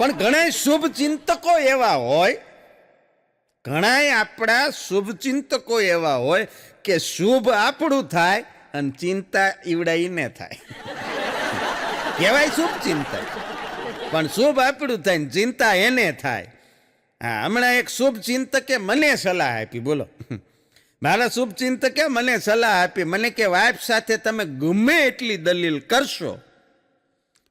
પણ ઘણા શુભ ચિંતકો એવા હોય, ઘણા આપણા શુભ ચિંતકો એવા હોય કે શુભ આપણું થાય અને ચિંતા ઈવડાઈને થાય. કહેવાય શુભ ચિંતક, પણ શુભ આપણું થાય ને ચિંતા એને થાય. હા, હમણાં એક શુભ ચિંતકે મને સલાહ આપી, બોલો. મારા શુભ ચિંતકે મને સલાહ આપી, મને કે વાઇફ સાથે તમે ગમે એટલી દલીલ કરશો,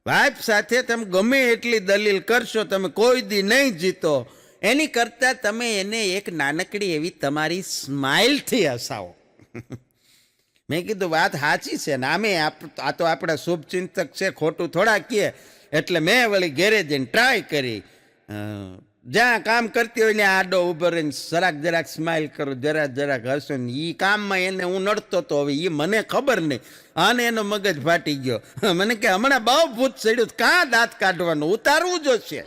વાઇફ સાથે તમે ગમે એટલી દલીલ કરશો, તમે કોઈ દી નહીં જીતો. એની કરતાં તમે એને એક નાનકડી એવી તમારી સ્માઇલથી હસાવો. મેં કીધું વાત સાચી છે ને, આમે આ તો આપણા શુભચિંતક છે, ખોટું થોડા કહે. એટલે મેં વળી ઘેરે જઈને ટ્રાય કરી, જ્યાં કામ કરતી હોય ને આડો ઉભો રહીને જરાક સ્માઇલ કરું, જરાક હસો ને એ કામમાં એને હું નડતો તો. હવે એ મને ખબર નહીં, અને એનો મગજ ફાટી ગયો. મને કે હમણાં બહુ ભૂત ચડ્યું, કાં દાંત કાઢવાનું, ઉતારવું જોશે.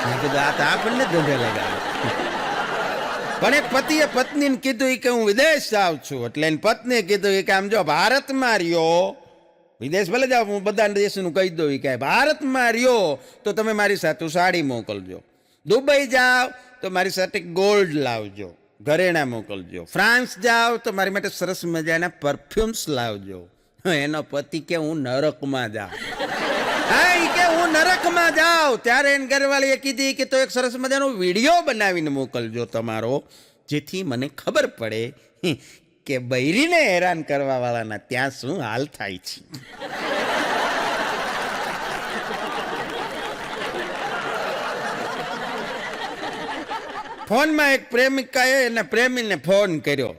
મેં કીધું આ તો આપણને ધંધે લગાવે. પણ એક પતિએ પત્નીને કીધું કે હું વિદેશ જાઉં છું. એટલે એની પત્નીએ કીધું કે આમ જો ભારતમાં રહ્યો, વિદેશ ભલે જાઓ, હું બધા દેશનું કહી દઉં કે ભારતમાં રહ્યો તો તમે મારી સાથે સાડી મોકલજો, દુબઈ જાઓ તો મારી સાથે ગોલ્ડ લાવજો, ઘરેણા મોકલજો, ફ્રાન્સ જાઓ તો મારી માટે સરસ મજાના પરફ્યુમ્સ લાવજો. એનો પતિ કે હું નરકમાં જાઉં. હા, એ કે હું નરકમાં જાઉં. ત્યારે એને ઘરવાળીએ કીધી કે તો એક સરસ મજાનો વિડીયો બનાવીને મોકલજો તમારો, જેથી મને ખબર પડે કે બૈરીને હેરાન કરવા વાળાના ત્યાં શું હાલ થાય છે. ફોનમાં એક પ્રેમિકાએ એના પ્રેમીને ફોન કર્યો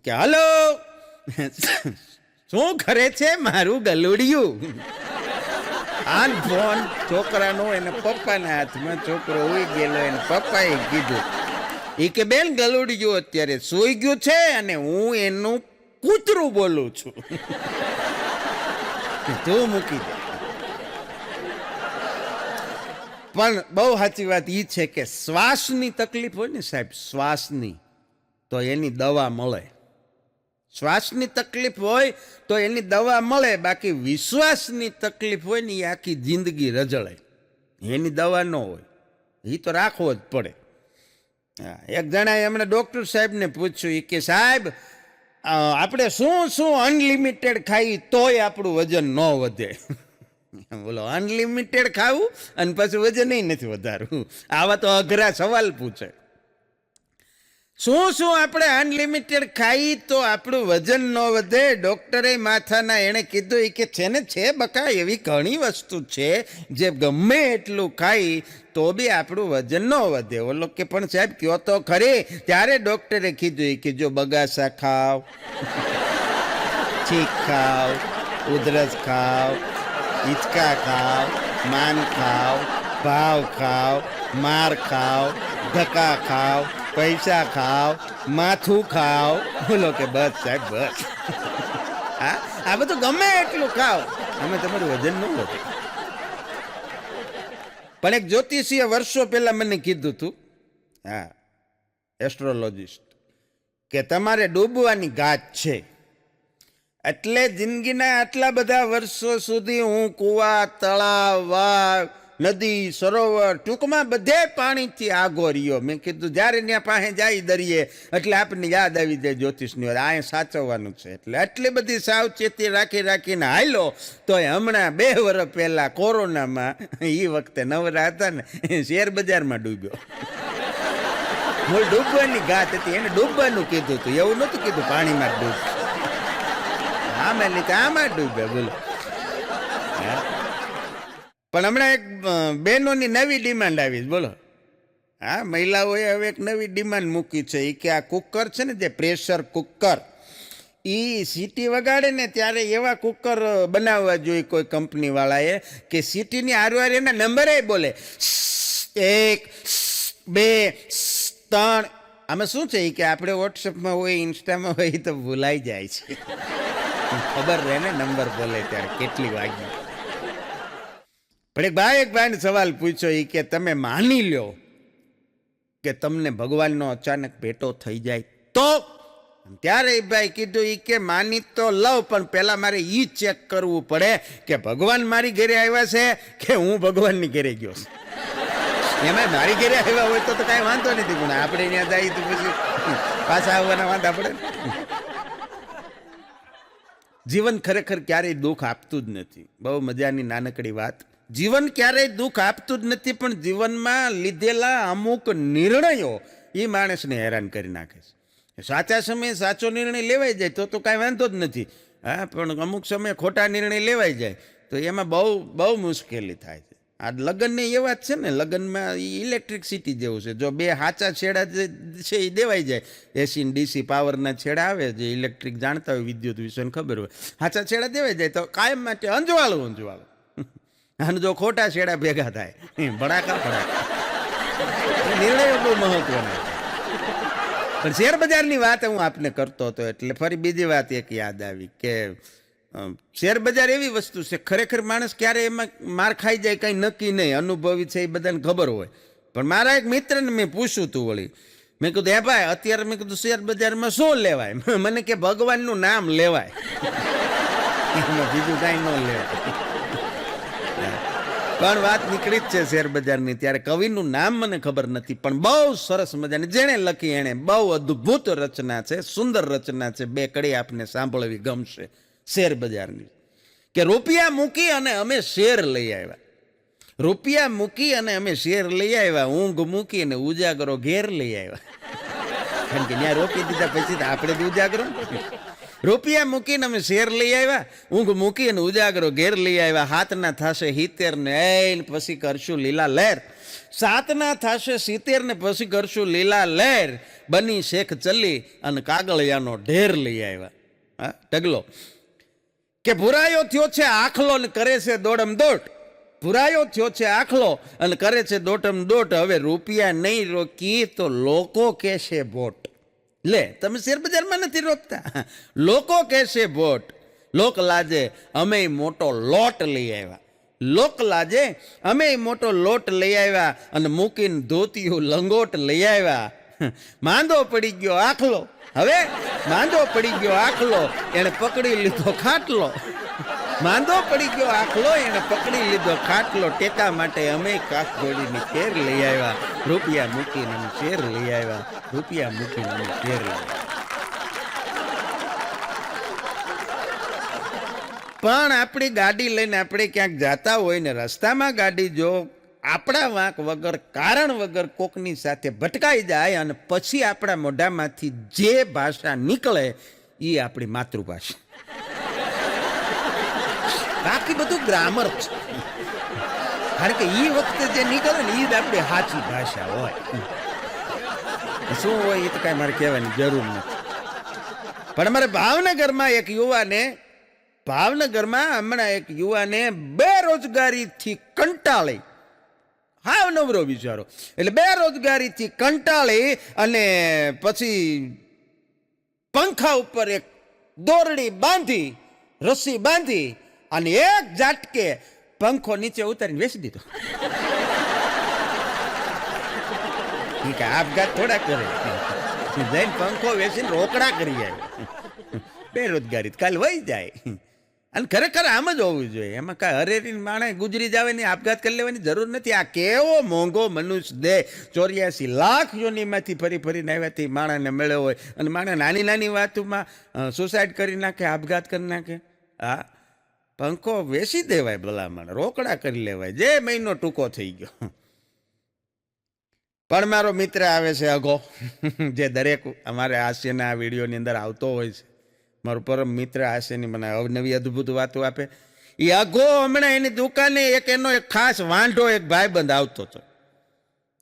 કે હલો, શું કરે છે મારું ગલુડિયું? આ ફોન છોકરાનો એના પપ્પાના હાથમાં, છોકરો હોઈ ગયેલો, એને પપ્પાએ કીધું એ કે બેન ગલુડિયું અત્યારે સૂઈ ગયું છે અને હું એનું કૂતરું બોલું છું. તું મૂકી દે. પણ બહુ સાચી વાત એ છે કે શ્વાસની તકલીફ હોય ને સાહેબ, શ્વાસની, તો એની દવા મળે. શ્વાસની તકલીફ હોય તો એની દવા મળે. બાકી વિશ્વાસની તકલીફ હોય ને એ આખી જિંદગી રજળે, એની દવા ન હોય, એ તો રાખવો જ પડે. એક જણાએ હમણાં ડૉક્ટર સાહેબને પૂછ્યું કે સાહેબ આપણે શું અનલિમિટેડ ખાઈ તોય આપણું વજન ન વધે? બોલો, અનલિમિટેડ ખાવું અને પછી વજન નથી વધારવું? આવા તો અઘરા સવાલ પૂછે. શું આપણે અનલિમિટેડ ખાઈ તો આપણું વજન ન વધે? ડૉક્ટરે માથાના એણે કીધું કે છે ને, છે બકા, એવી ઘણી વસ્તુ છે જે ગમે એટલું ખાઈ તો બી આપણું વજન ન વધે. ઓલો કે પણ સાહેબ કયો તો ખરી. ત્યારે ડૉક્ટરે કીધું કે જો બગાસા ખાવ, છીંક ખાવ, ઉધરસ ખાવ, હિંચકા ખાવ, માન ખાવ, ભાવ ખાવ, માર ખાવ, ધક્કા ખાવ, પૈસા ખાવ, માથું ખાવ. બોલો કે બસ સાહેબ બસ. હા, આ બધું ગમે એટલું ખાવ, અમે તમારું વજન ન વધે. પણ એક જ્યોતિષીએ વર્ષો પહેલા મને કીધું હતું, હા, એસ્ટ્રોલોજિસ્ટ, કે તમારે ડૂબવાની ગાત છે. એટલે જિંદગીના આટલા બધા વર્ષો સુધી હું કૂવા, તળાવ, વાવ, નદી, સરોવર, ટૂંકમાં બધે પાણીથી આગો રહ્યો. મેં કીધું જ્યારે ત્યાં પાસે જાય દરિયે એટલે આપણને યાદ આવી જાય જ્યોતિષની વાત, અહીંયા સાચવવાનું છે. એટલે આટલી બધી સાવચેતી રાખીને હાલો. તો હમણાં 2 વર્ષ પહેલાં કોરોનામાં, એ વખતે નવરા હતા ને, શેર બજારમાં ડૂબ્યો. મૂળ ડૂબવાની ગાત હતી, એને ડૂબવાનું કીધું હતું, એવું નહોતું કીધું પાણીમાં જ ડૂબ. આમાં લીધે આમાં ડૂબ્યા. બોલો. પણ હમણાં એક બહેનોની નવી ડિમાન્ડ આવી. બોલો, હા, મહિલાઓએ હવે એક નવી ડિમાન્ડ મૂકી છે. એ કે આ કુકર છે ને, જે પ્રેશર કુકર, એ સીટી વગાડે ને ત્યારે એવા કુકર બનાવવા જોઈએ કોઈ કંપનીવાળાએ કે સીટીની હારવાર એના નંબરે બોલે, 1, 2, 3. આમાં શું છે કે આપણે વોટ્સએપમાં હોય, ઇન્સ્ટામાં હોય તો ભૂલાઈ જાય છે. ખબર રહે ને નંબર બોલે ત્યારે કેટલી વાગી. પણ એક ભાઈને સવાલ પૂછ્યો એ કે તમે માની લો કે તમને ભગવાનનો અચાનક ભેટો થઈ જાય તો? ત્યારે એ ભાઈ કીધું ઈ કે માની તો લઉં, પણ પેલા મારે ઈ ચેક કરવું પડે કે ભગવાન મારી ઘરે આવ્યા છે કે હું ભગવાનની ઘરે ગયો છું. એમાં મારી ઘરે આવ્યા હોય તો કાંઈ વાંધો નથી, પણ આપણે ત્યાં જઈએ તો પછી પાછા આવવાના વાંધા પડે. જીવન ખરેખર ક્યારેય દુઃખ આપતું જ નથી. બહુ મજાની નાનકડી વાત. જીવન ક્યારેય દુઃખ આપતું જ નથી, પણ જીવનમાં લીધેલા અમુક નિર્ણયો એ માણસને હેરાન કરી નાખે છે. સાચા સમયે સાચો નિર્ણય લેવાઈ જાય તો કાંઈ વાંધો જ નથી. હા, પણ અમુક સમયે ખોટા નિર્ણય લેવાઈ જાય તો એમાં બહુ મુશ્કેલી થાય છે. આ લગ્નને એવા જ છે ને, લગ્નમાં ઇલેક્ટ્રિસિટી જેવું છે. જો બે સાચા છેડા છે એ દેવાઈ જાય, એસી ડીસી પાવરના છેડા આવે, જે ઇલેક્ટ્રિક જાણતા હોય, વિદ્યુત વિષયને ખબર હોય, સાચા છેડા દેવાઈ જાય તો કાયમ માટે અંજવાળું. અને જો ખોટા છેડા ભેગા થાય, ભડાકા નિર્ણયો બહુ મહત્વના. પણ શેર બજારની વાત હું આપને કરતો હતો એટલે ફરી બીજી વાત એક યાદ આવી કે શેર બજાર એવી વસ્તુ છે, ખરેખર માણસ ક્યારે એમાં માર ખાઈ જાય કંઈ નક્કી નહીં. અનુભવી છે એ બધાને ખબર હોય. પણ મારા એક મિત્રને મેં પૂછ્યું તું વળી, મેં કીધું હે ભાઈ અત્યારે મેં કીધું શેર બજારમાં શું લેવાય? મને કે ભગવાનનું નામ લેવાય, એમાં બીજું કાંઈ ન લેવાય. પણ વાત નીકળી જ છે શેર બજારની. ત્યારે કવિનું નામ મને ખબર નથી, પણ બહુ સરસ મજાની જેણે લખી એણે બહુ અદ્ભુત રચના છે, સુંદર રચના છે. બે કડી આપને સાંભળવી ગમશે શેર બજારની. કે રૂપિયા મૂકી અને અમે શેર લઈ આવ્યા. રૂપિયા મૂકી અને અમે શેર લઈ આવ્યા, ઊંઘ મૂકી અને ઉજાગરો ઘેર લઈ આવ્યા. કારણ કે ત્યાં રોકી દીધા પછી આપણે જ ઉજાગરો. રૂપિયા મૂકીને અમે શેર લઈ આવ્યા, ઊંઘ મૂકી અને ઉજાગરો ઘેર લઈ આવ્યા. હાથના થશે 70 ને પછી કરશું લીલા લહેર. 7 થશે 70 ને પછી કરશું લીલા લહેર. બની શેખ ચલી અને કાગળિયાનો ઢેર લઈ આવ્યા. હા, ઢગલો કે ભૂરાયો થયો છે આખલો ને કરે છે દોડમ દોડ. ભૂરાયો થયો છે આખલો અને કરે છે દોડમ દોડ. હવે રૂપિયા નહીં રોકી તો લોકો કહેશે વોટ. લે, તમે શેર બજારમાં નથી રોકતા, લોકો કહેશે વોટ. લોક લાજે અમે મોટો લોટ લઈ આવ્યા. લોક લાજે અમે મોટો લોટ લઈ આવ્યા અને મૂકીને ધોતિયું લંગોટ લઈ આવ્યા. માંદો પડી ગયો આખલો, હવે માંદો પડી ગયો આખલો, એને પકડી લીધો ખાટલો. માંદો પડી ગયો આખલો, એને પકડી લીધો ખાટલો. ટેકા માટે અમે કાચ જોડીની શેર લઈ આવ્યા. રૂપિયા મૂકીને અમે શેર લઈ આવ્યા. રૂપિયા મૂકીને અમે શેર લઈ આવ્યા. પણ આપણી ગાડી લઈને આપણે ક્યાંક જતા હોય ને રસ્તામાં ગાડી જો આપણા વાંક વગર કારણ વગર કોકની સાથે ભટકાઈ જાય અને પછી આપણા મોઢામાંથી જે ભાષા નીકળે એ આપણી માતૃભાષા. બાકી બધું ગ્રામર છે. કારણ કે એ વખતે જે નીકળે ને એ જ આપણી સાચી ભાષા હોય. શું હોય એ તો કાંઈ મારે કહેવાની જરૂર નથી. પણ અમારે ભાવનગરમાં હમણાં એક યુવાને બેરોજગારીથી કંટાળી, હાવ નવરો બિચારો, એટલે બેરોજગારીથી કંટાળી અને પછી પંખા ઉપર એક દોરડી બાંધી, રસ્સી બાંધી અને એક ઝાટકે પંખો નીચે ઉતારીને વેચી દીધો. આપઘાત થોડા કરે, જઈને પંખો વેચીને રોકડા કરી જાય. બેરોજગારી કાલ વહી જાય. અને ખરેખર આમ જ હોવું જોઈએ. એમાં કાંઈ હરેરી માણસ ગુજરી જાવે ને આપઘાત કરી લેવાની જરૂર નથી. આ કેવો મોંઘો મનુષ્ય દેહ 84 લાખ યોનીમાંથી ફરી ફરીને આવ્યાથી માણસને મળ્યો હોય અને માણસ નાની નાની વાતોમાં સુસાઇડ કરી નાખે, આપઘાત કરી નાખે. હા, પંખો વેચી દેવાય, ભલામણ રોકડા કરી લેવાય, જે મહિનો ટૂંકો થઈ ગયો. પણ મારો મિત્ર આવે છે અઘો, જે દરેક અમારે હાસ્યના આ વિડીયોની અંદર આવતો હોય છે. મારો પરમ મિત્ર હાસ્યની મને અવનવી અદ્ભુત વાતો આપે. એ અઘો હમણાં એની દુકાને એનો એક ખાસ વાંઢો એક ભાઈબંધ આવતો હતો.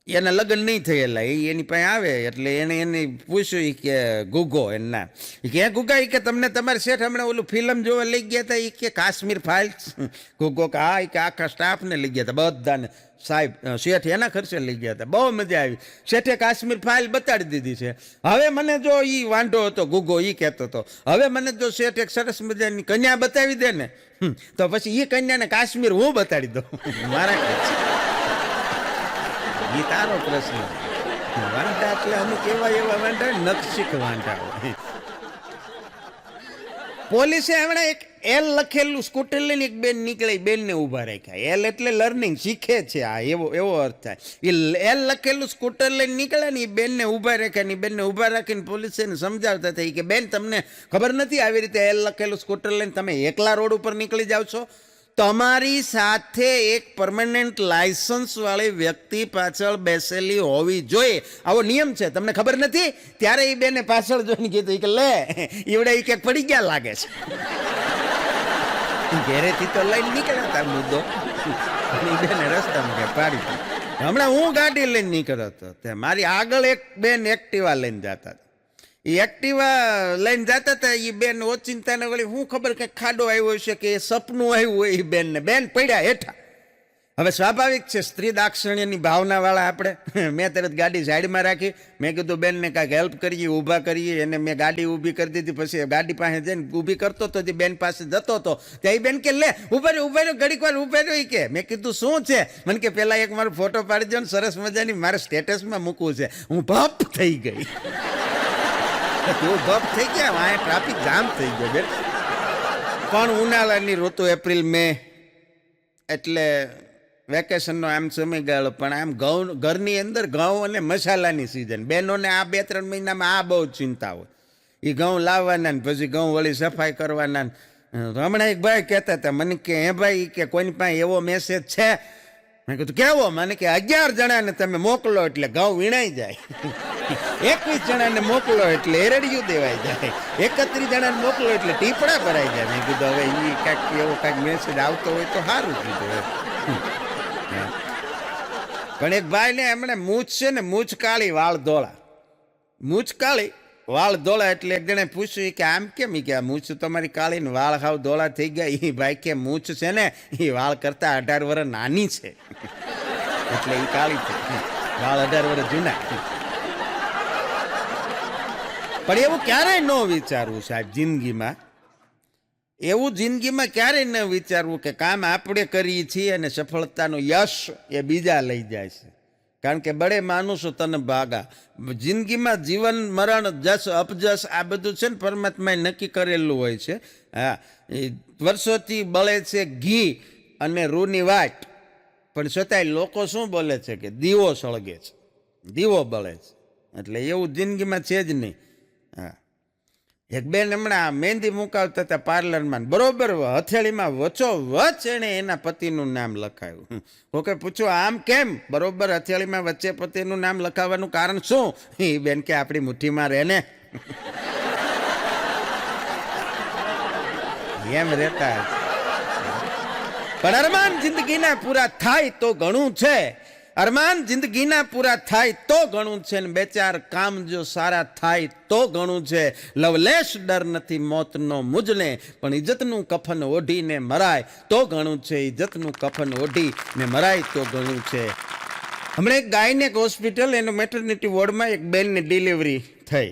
એના લગ્ન નહીં થયેલા, એની પાસે આવે એટલે એને પૂછ્યું કે ગુગો એના કે ગુગા કે તમને તમારે શેઠ હમણાં ઓલું ફિલ્મ જોવા લઈ ગયા હતા, એ કે કાશ્મીર ફાઇલ્સ. ગુગો કે હા, કે આખા સ્ટાફને લઈ ગયા હતા બધાને, સાહેબ શેઠ એના ખર્ચે લઈ ગયા હતા, બહુ મજા આવી. શેઠે કાશ્મીર ફાઇલ બતાડી દીધી છે. હવે મને જો એ વાંઢો હતો ગુગો, એ કહેતો હતો હવે મને જો શેઠ એક સરસ મજાની કન્યા બતાવી દે ને તો પછી એ કન્યાને કાશ્મીર હું બતાડી દઉં. મારા એ તારો પ્રશ્ન. વાંઢા એટલે અમુક એવા વાંઢા નકશીક વાંઢા હોય. પોલીસે હમણાં એક એલ લખેલું સ્કૂટર લઈને એક બેન નીકળે, બેનને ઊભા રાખ્યા. એલ એટલે લર્નિંગ, શીખે છે, આ એવો અર્થ થાય. એ એલ લખેલું સ્કૂટર લઈને નીકળે ને એ બેનને ઊભા રાખ્યા ને બેનને ઊભા રાખીને પોલીસે સમજાવતા હતા કે બેન તમને ખબર નથી આવી રીતે એલ લખેલું સ્કૂટર લઈને તમે એકલા રોડ ઉપર નીકળી જાઓ છો? તમારી સાથે એક પરમેનન્ટ લાયસન્સ વાળી વ્યક્તિ પાછળ બેસેલી હોવી જોઈએ, આવો નિયમ છે, તમને ખબર નથી? ત્યારે એ બેને પાછળ જોઈને કીધું કે લે એવડે એ ક્યાંક પડી ગયા લાગે છે. ઘેરેથી તો લઈને નીકળ્યા હતા મુદ્દો, બેને રસ્તામાં કે પાડી. હમણાં હું ગાડી લઈને નીકળ્યો હતો, મારી આગળ એક બેન એક્ટિવા લઈને જતા હતા. એ એક્ટિવા લઈને જતા હતા, એ બેન ઓચિંતાને વળી હું ખબર કે ખાડો આવ્યો છે કે સપનું આવ્યું હોય, એ બેનને બેન પડ્યા હેઠા. હવે સ્વાભાવિક છે, સ્ત્રી દાક્ષિણ્યની ભાવનાવાળા આપણે. મેં તરત ગાડી સાઈડમાં રાખી, મેં કીધું બેનને કાંઈક હેલ્પ કરીએ, ઊભા કરીએ. એને મેં ગાડી ઊભી કરી દીધી. પછી ગાડી પાસે જઈને ઊભી કરતો હતો, બેન પાસે જતો હતો. ત્યાં બેન કે લે ઉભા રહ્યો ઘડીક વાર ઉભા રહ્યો કે. મેં કીધું શું છે? મને કે પહેલાં એક મારો ફોટો પાડી દો ને, સરસ મજાની મારે સ્ટેટસમાં મૂકવું છે. હું ભપ થઈ ગઈ. તું ભપ થઈ ગયા, આ ટ્રાફિક જામ થઈ ગયો બેન. પણ ઉનાળાની ઋતુ એપ્રિલ મે એટલે વેકેશનનો આમ સમયગાળો, પણ આમ ઘઉં ઘરની અંદર ઘઉં અને મસાલાની સિઝન. બહેનોને આ 2-3 મહિનામાં આ બહુ ચિંતા હોય. એ ઘઉં લાવવાના ને પછી ઘઉં વળી સફાઈ કરવાના. હમણાં એક ભાઈ કહેતા હતા મને કે હે ભાઈ કે કોઈની પાસે એવો મેસેજ છે? મેં કીધું કેવો? મને કે 11 જણાને તમે મોકલો એટલે ઘઉં વીણાઈ જાય, 21 જણાને મોકલો એટલે એરડિયું દેવાઈ જાય, 31 જણાને મોકલો એટલે ટીપડા ભરાઈ જાય. મેં કીધું હવે એ કાંઈક એવો કાંઈક મેસેજ આવતો હોય તો સારું કીધું. પણ એક ભાઈને એમણે મૂછ છે ને, મૂછ કાળી વાળ ધોળા, મૂછ કાળી વાળ ધોળા. એટલે એક જણે પૂછ્યું કે આમ કેમ? કે આ મૂછ તમારી કાળી ને વાળ હાવ ધોળા થઈ ગયા. એ ભાઈ કે મૂછ છે ને એ વાળ કરતા 18 વર્ષ નાની છે, એટલે એ કાળી છે, વાળ 18 વર્ષ જૂના. પણ એવું ક્યારેય ન વિચારવું સાહેબ જિંદગીમાં, એવું જિંદગીમાં ક્યારેય ન વિચારવું કે કામ આપણે કરીએ છીએ અને સફળતાનો યશ એ બીજા લઈ જાય છે. કારણ કે બડે માનુસો તને ભાગા. જિંદગીમાં જીવન મરણ જસ અપજસ આ બધું છે ને પરમાત્માએ નક્કી કરેલું હોય છે. હા, એ વર્ષોથી બળે છે ઘી અને રૂની વાટ, પણ છતાંય લોકો શું બોલે છે કે દીવો સળગે છે, દીવો બળે છે. એટલે એવું જિંદગીમાં છે જ નહીં. હા, એક બેન હમણાં મહેંદી મુકાવતા હતા પાર્લરમાં, બરોબર હથેળીમાં વચ્ચોવચ એણે એના પતિનું નામ લખાયું. ઓકે, પૂછો આમ કેમ? બરોબર હથેળીમાં વચ્ચે પતિનું નામ લખાવવાનું કારણ શું? એ બેન કે આપણી મુઠ્ઠીમાં રહે ને, એમ રહેતા. પણ અરમાન જિંદગીના પૂરા થાય તો ઘણું છે, અરમાન જિંદગીના પૂરા થાય તો ઘણું છે, ને 2-4 કામ જો સારા થાય તો ઘણું છે. લવલેશ ડર નથી મોતનો મુજને, પણ ઇજ્જતનું કફન ઓઢીને મરાય તો ઘણું છે, ઇજ્જતનું કફન ઓઢીને મરાય તો ઘણું છે. હમણાં એક ગાયનેક હોસ્પિટલ, એનો મેટર્નિટી વોર્ડમાં એક બેનની ડિલિવરી થઈ,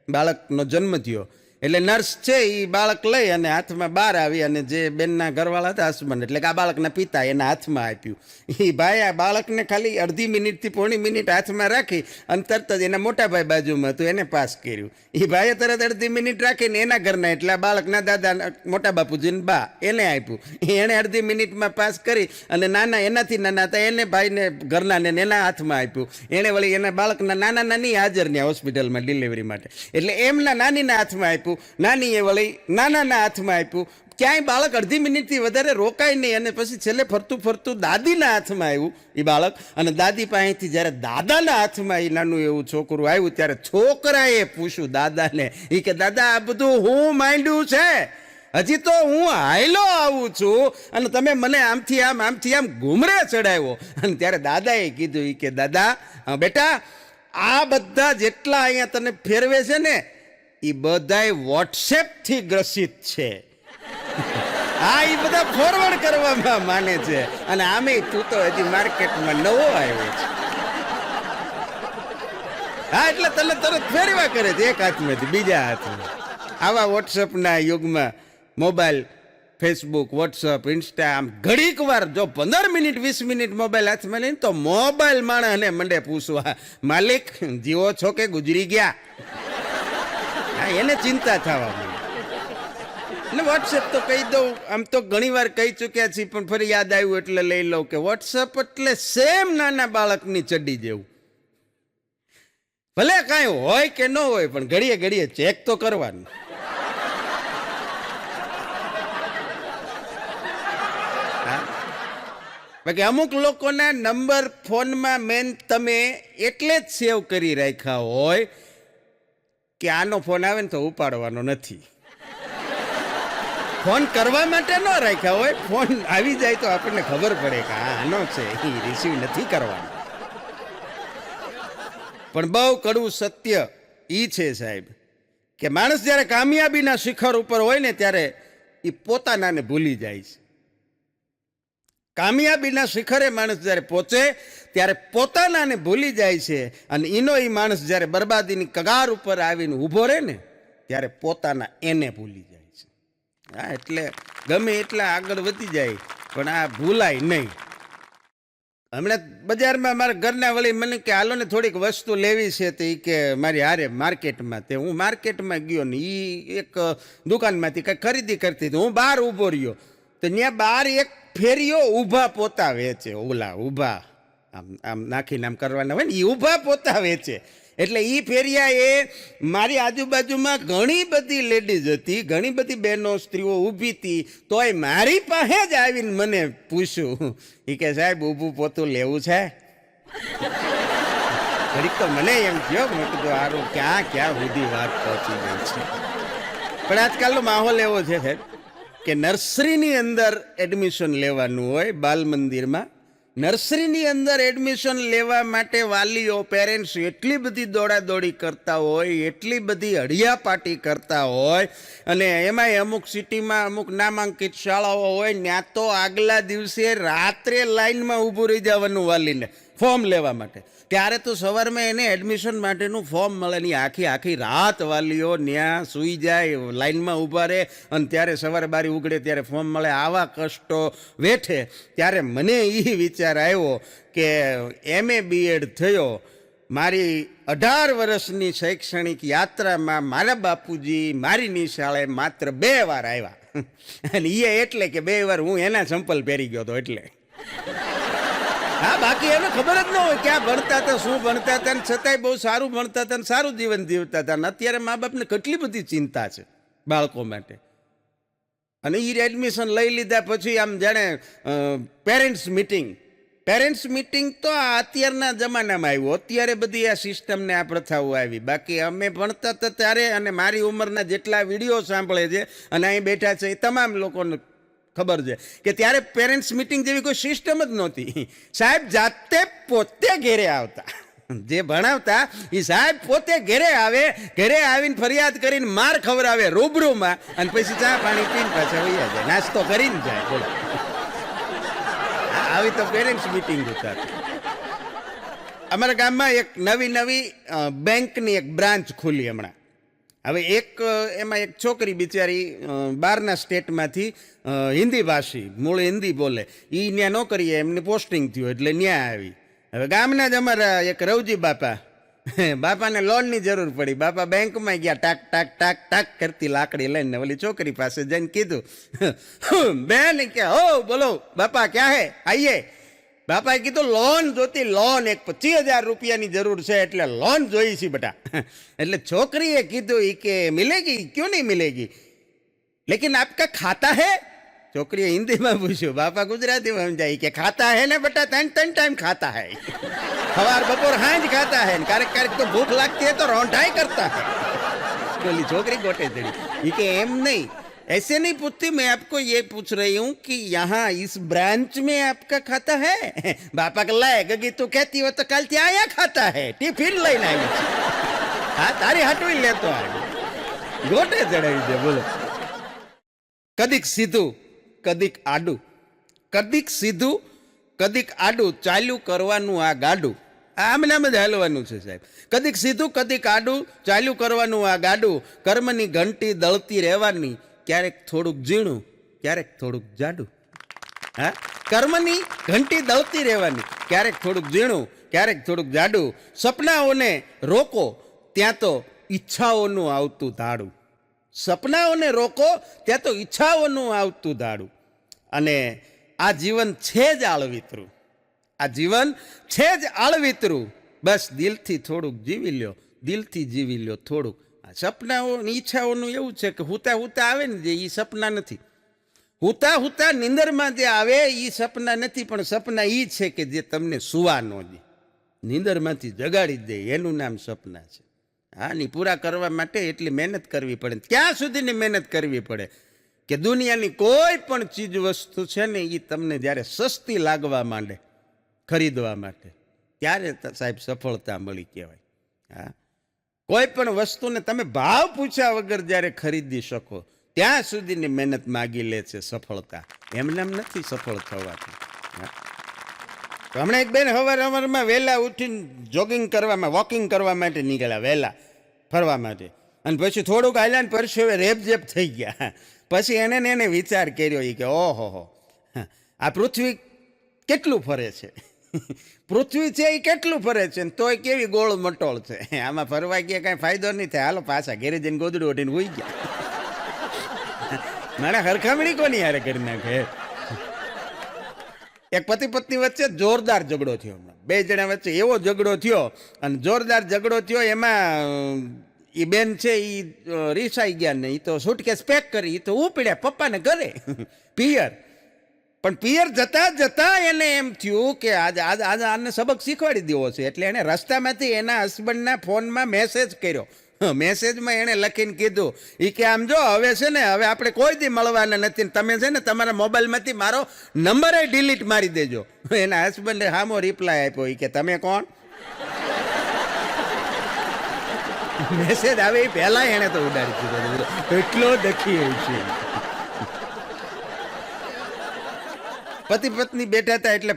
બાળકનો જન્મ થયો. એટલે નર્સ છે એ બાળક લઈ અને હાથમાં બહાર આવી અને જે બેનના ઘરવાળા હતા હસબન્ડ, એટલે કે આ બાળકના પિતા, એના હાથમાં આપ્યું. એ ભાઈ આ બાળકને ખાલી અડધી મિનિટથી પોણી મિનિટ હાથમાં રાખી અને તરત જ એના મોટા ભાઈ બાજુમાં હતું એને પાસ કર્યું. એ ભાઈએ તરત અડધી મિનિટ રાખીને એના ઘરના, એટલે આ બાળકના દાદા મોટા બાપુજીને બા એને આપ્યું. એણે અડધી મિનિટમાં પાસ કરી અને નાના એનાથી નાના હતા એને ભાઈને ઘરનાને એના હાથમાં આપ્યું. એણે વળી એના બાળકના નાના નાની હાજર ને હોસ્પિટલમાં ડિલિવરી માટે, એટલે એમના નાનીના હાથમાં આપ્યું. નાનીએ વળી નાનાના હાથમાં આપ્યું. ક્યાંય બાળક અડધી મિનિટથી વધારે રોકાય નહીં. અને પછી છેલ્લે ફરતું ફરતું દાદીના હાથમાં આવ્યું એ બાળક. અને દાદી પાસેથી જ્યારે દાદાના હાથમાં એ નાનું એવું છોકરું આવ્યું ત્યારે છોકરાએ પૂછ્યું દાદાને, એ કે દાદા આ બધું હું માંડ્યું છે? હજી તો હું હાયલો આવું છું અને તમે મને આમથી આમ ઘૂમરે ચડાવ્યો. અને ત્યારે દાદાએ કીધું કે દાદા બેટા આ બધા જેટલા અહીંયા તને ફેરવે છે ને એ બધાય વોટ્સએપથી ગ્રસિત છે. હા, એ બધા ફોરવર્ડ કરવામાં માને છે. અને આમે તું તો હજી માર્કેટમાં નવો આવ્યો છે. હા, એટલે તને તરત ફેરવા કરે છે એક હાથમાંથી બીજા હાથમાં. આવા વોટ્સએપના યુગમાં મોબાઈલ, ફેસબુક, વોટ્સઅપ, ઇન્સ્ટા, આમ ઘડીક વાર જો 15 મિનિટ 20 મિનિટ મોબાઈલ હાથમાં લઈને તો મોબાઈલ માણસને મંડે પૂછવા, માલિક જીવો છો કે ગુજરી ગયા? હા, એને ચિંતા થવા માંડી. એટલે વોટ્સએપ તો કહી દઉં, આમ તો ઘણી વાર કહી ચૂક્યા છીએ, પણ ફરી યાદ આવ્યું એટલે લઈ લઉં કે વોટ્સએપ એટલે સેમ નાના બાળકની ચડ્ડી જેવું. ભલે કાંઈ હોય કે ન હોય, પણ ઘડીએ ઘડીએ ચેક તો કરવાનું. બાકી અમુક લોકોના નંબર ફોનમાં મેન તમે એટલે જ સેવ કરી રાખ્યા હોય કે આનો ફોન આવે ને તો ઉપાડવાનો નથી. ફોન કરવા માટે ન રાખ્યા હોય, ફોન આવી જાય તો આપણને ખબર પડે કે આનો છે, એ રિસીવ નથી કરવાનો. પણ બહુ કડવું સત્ય ઈ છે સાહેબ કે માણસ જ્યારે કામયાબીના શિખર ઉપર હોય ને ત્યારે એ પોતાનાને ભૂલી જાય છે. કામયાબીના શિખરે માણસ જ્યારે પહોંચે ત્યારે પોતાનાને ભૂલી જાય છે, અને એનો એ માણસ જ્યારે બરબાદીની કગાર ઉપર આવીને ઊભો રહે ને ત્યારે પોતાના એને ભૂલી જાય છે. હા, એટલે ગમે એટલા આગળ વધી જાય પણ આ ભૂલાય નહીં. હમણાં બજારમાં મારા ઘરના વળી મને કે હાલો ને થોડીક વસ્તુ લેવી છે, તો એ કે મારી હારે માર્કેટમાં. તે હું માર્કેટમાં ગયો ને એ એક દુકાનમાંથી કંઈ ખરીદી કરતી હતી. હું બહાર ઊભો રહ્યો તો ત્યાં બહાર એક ફેરીઓ ઊભા પોતા વેચે. ઓલા ઊભા આમ આમ નાખીને આમ કરવાના હોય ને, એ ઊભા પોતા વેચે. એટલે એ ફેરિયા એ મારી આજુબાજુમાં ઘણી બધી લેડીઝ હતી, ઘણી બધી બહેનો સ્ત્રીઓ ઊભી હતી, તોય મારી પાસે જ આવીને મને પૂછ્યું, એ કે સાહેબ ઊભું પોતું લેવું છે? ઘડીક તો મને એમ થયો, મેં કીધું સારું ક્યાં સુધી વાત પહોંચી ગઈ છે. પણ આજકાલનો માહોલ એવો છે સાહેબ કે નર્સરીની અંદર એડમિશન લેવાનું હોય, બાલ મંદિરમાં નર્સરીની અંદર એડમિશન લેવા માટે વાલીઓ પેરેન્ટ્સ એટલી બધી દોડાદોડી કરતા હોય, એટલી બધી હડિયાપાટી કરતા હોય, અને એમાંય અમુક સિટીમાં અમુક નામાંકિત શાળાઓ હોય ત્યાં તો આગલા દિવસે રાત્રે લાઈનમાં ઊભું રહી જવાનું વાલીને ફોર્મ લેવા માટે. ત્યારે તો સવારમાં એને એડમિશન માટેનું ફોર્મ મળે નહીં, આખી રાત વાલીઓ ત્યાં સૂઈ જાય, લાઈનમાં ઊભા રહે, અને ત્યારે સવારે બારી ઉગડે ત્યારે ફોર્મ મળે. આવા કષ્ટો વેઠે ત્યારે મને એ વિચાર આવ્યો કે MA BEd થયો, મારી 18 વર્ષની શૈક્ષણિક યાત્રામાં મારા બાપુજી મારી નિશાળે માત્ર 2 વાર આવ્યા, અને એ એટલે કે 2 વાર હું એના ચંપલ પહેરી ગયો હતો એટલે. હા, બાકી એને ખબર જ ન હોય ક્યાં ભણતા હતા, શું ભણતા હતા, છતાંય બહુ સારું ભણતા હતા ને સારું જીવન જીવતા હતા. અને અત્યારે મા બાપને કેટલી બધી ચિંતા છે બાળકો માટે. અને એ એડમિશન લઈ લીધા પછી આમ જાણે પેરેન્ટ્સ મિટિંગ તો આ અત્યારના જમાનામાં આવ્યું, અત્યારે બધી આ સિસ્ટમને આ પ્રથાઓ આવી. બાકી અમે ભણતા હતા ત્યારે, અને મારી ઉંમરના જેટલા વિડીયો સાંભળે છે અને અહીં બેઠા છે એ તમામ લોકોને ખબર છે કે ત્યારે પેરેન્ટ્સ મિટિંગ જેવી કોઈ સિસ્ટમ જ નહોતી. સાહેબ જાતે પોતે ઘેરે આવતા, જે ભણાવતા એ સાહેબ પોતે ઘેરે આવે, ઘેરે આવીને ફરિયાદ કરીને માર ખવડાવે રૂબરૂમાં, અને પછી ચા પાણી પીને પાછા વૈયા જાય, નાસ્તો કરીને જાય. બોલો, આવી તો પેરેન્ટ્સ મિટિંગ હતા. અમારા ગામમાં એક નવી બેંકની એક બ્રાન્ચ ખુલી હમણાં. હવે એમાં એક છોકરી બિચારી બહારના સ્ટેટમાંથી હિન્દી ભાષી, મૂળ હિન્દી બોલે, એ ત્યાં નોકરીએ એમને પોસ્ટિંગ થયું એટલે ત્યાં આવી. હવે ગામના જ અમારા એક રવજી બાપાને લોનની જરૂર પડી. બાપા બેંકમાં ગયા, ટાક ટાક ટાક ટાક કરતી લાકડી લઈને ઓલી છોકરી પાસે જઈને કીધું, બેન કે હો બોલો બાપા ક્યાં હે આઈએ. બાપાએ કીધું લોન જોતી, લોન એક 25,000 રૂપિયાની જરૂર છે એટલે લોન જોઈ છે બેટા. એટલે છોકરીએ કીધું એ કે મિલેગી, ક્यों नहीं मिलेगी, लेकिन आपका खाता है? છોકરીએ હિન્દીમાં પૂછ્યું, બાપા ગુજરાતીમાં સમજાય કે ખાતા હે ને બેટા, 3 ટાઈમ ખાતા હે, સવાર બપોર સાંજ ખાતા હે, ક્યારેક તો ભૂખ લાગતી है तो रोंढाई करता है. બોલી છોકરી ગોટે ચડી. એ કે એમ નહીં, ऐसे नहीं पूछती, मैं आपको ये पूछ रही हूँ कि यहाँ इस ब्रांच में आपका खाता है? बापा के लायक तू कहती हो तो कल ત્યાં આયા खाता है, ટિફિન લઈને આવી છે. હા, તારી હટવી લેતો આવી, ગોટે ચડાવી દે. બોલો, કદીક સીધું કદીક આડું, કદીક સીધું કદીક આડું, ચાલ્યું કરવાનું આ ગાડું. આમને આમ જ હાલવાનું છે સાહેબ. કદીક સીધું કદીક આડું, ચાલ્યું કરવાનું આ ગાડું, કર્મની ઘંટી દળતી રહેવાની, ક્યારેક થોડુંક ઝીણું ક્યારેક થોડુંક જાડું. હા, કર્મની ઘંટી દળતી રહેવાની, ક્યારેક થોડુંક ઝીણું ક્યારેક થોડુંક જાડું. સપનાઓને રોકો ત્યાં તો ઈચ્છાઓનું આવતું ધાડું. સપનાઓને રોકો, ત્યાં તો ઈચ્છાઓનું આવતું દાડું. અને આ જીવન છે જ આળવિતરું, આ જીવન છે જ આળવિતરું. બસ દિલથી થોડુંક જીવી લ્યો, દિલથી જીવી લ્યો થોડુંક. સપનાઓ ઈચ્છાઓનું એવું છે કે હુતા હુતા આવે ને જે એ સપના નથી. હુતા હુતા નીંદરમાં જે આવે એ સપના નથી, પણ સપના એ છે કે જે તમને સુવા ન દે, નીંદરમાંથી જગાડી દે, એનું નામ સપના છે. હા, ની પૂરા કરવા માટે એટલી મહેનત કરવી પડે. ક્યાં સુધીની મહેનત કરવી પડે કે દુનિયાની કોઈ પણ ચીજ વસ્તુ છે ને એ તમને જ્યારે સસ્તી લાગવા માંડે ખરીદવા માટે, ત્યારે સાહેબ સફળતા મળી કહેવાય. હા, કોઈ પણ વસ્તુને તમે ભાવ પૂછ્યા વગર જ્યારે ખરીદી શકો ત્યાં સુધીની મહેનત માગી લે છે સફળતા. એમને એમ નથી સફળ થવાથી. હમણાં એક બેન હવારમાં વહેલા ઉઠીને જોગિંગ કરવામાં, વોકિંગ કરવા માટે નીકળ્યા, વહેલા ફરવા માટે. અને પછી થોડુંક હાલ્યા ને પરસેવે રેપઝેપ થઈ ગયા. પછી એને વિચાર કર્યો કે ઓહો, આ પૃથ્વી કેટલું ફરે છે, પૃથ્વી છે એ કેટલું ફરે છે, તોય કેવી ગોળ મટોળ છે, આમાં ફરવા ગયા કાંઈ ફાયદો નહીં થાય, હાલો પાછા ઘેરે જઈને ગોદડું ઓઢીને હોઈ ગયા. મારા હરખામણી કોની યારે કરી નાખે. એક પતિ પત્ની વચ્ચે જોરદાર ઝઘડો થયો. બે જણા વચ્ચે એવો ઝઘડો થયો, અને જોરદાર ઝઘડો થયો એમાં એ બેન છે એ રીસાઈ ગયા ને એ તો સુટકેસ પેક કરી, એ તો ઉપડ્યા પપ્પાને ઘરે પિયર. પણ પિયર જતા જતા એને એમ થયું કે આજે આને સબક શીખવાડી દેવો છે. એટલે એને રસ્તામાંથી એના હસબન્ડના ફોનમાં મેસેજ કર્યો. મેસેજમાં એણે લખીને કીધું એ કે આમ જો હવે છે ને, હવે આપણે કોઈ દી મળવાના નથી, તમે છે ને તમારા મોબાઈલમાંથી મારો નંબર ડિલીટ મારી દેજો. એના હસબન્ડે સામો રિપ્લાય આપ્યો એ કે તમે કોણ? મેસેજ આવે એ પહેલા એને તો ઉડાડી દીધો, એટલો દખી હોય છે. પતિ પત્ની બેઠા હતા એટલે